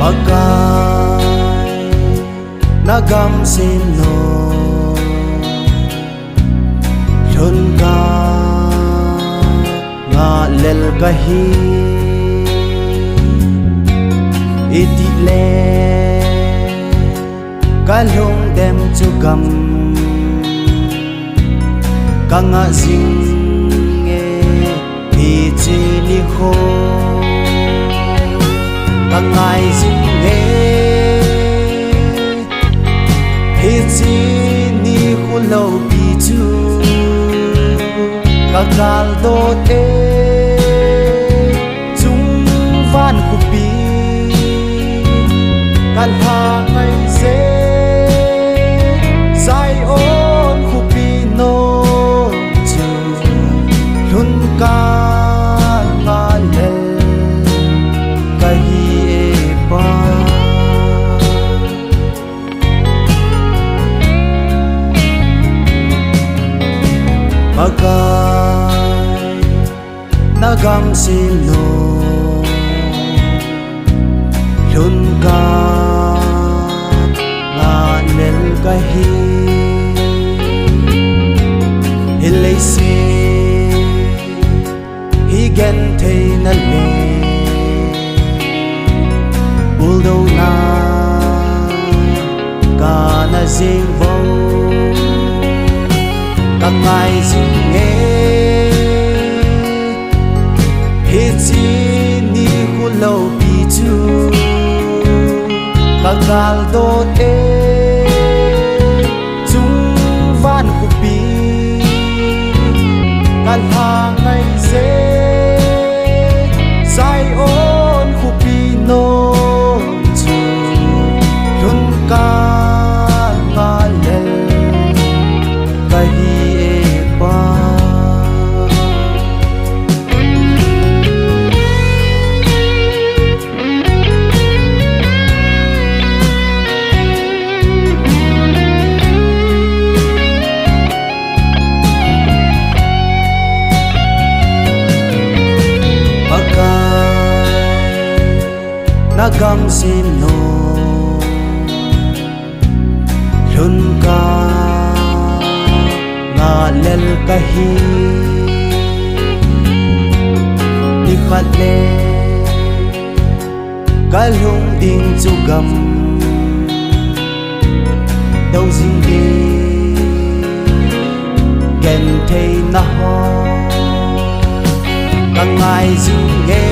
Pakai nagam sino Lun ka nga lel kahi Iti le kalung dem chugam Kanga zing e pichi ni ho Kangai zing e pichi ni hulo pichu Kagal do te chung van kupi Kan ha ngai se sai on kupi no chu Lun ka nga lel kahi e pa Pakai nagam sino Lun ka nga lel kahi Hilay si higen thay na le Uldo na ka na zing bo Kangai zing e Pichi ni hulo pichu Kagal do te chung van kupi Kan ha ngai se sai on kupi no chu Lun ka nga lel kahi e pa Nagam sino Lun ka nga lel kahi Ikhat le kalung ding chugam Đâu zing đi gen thay na ho Kangai zing e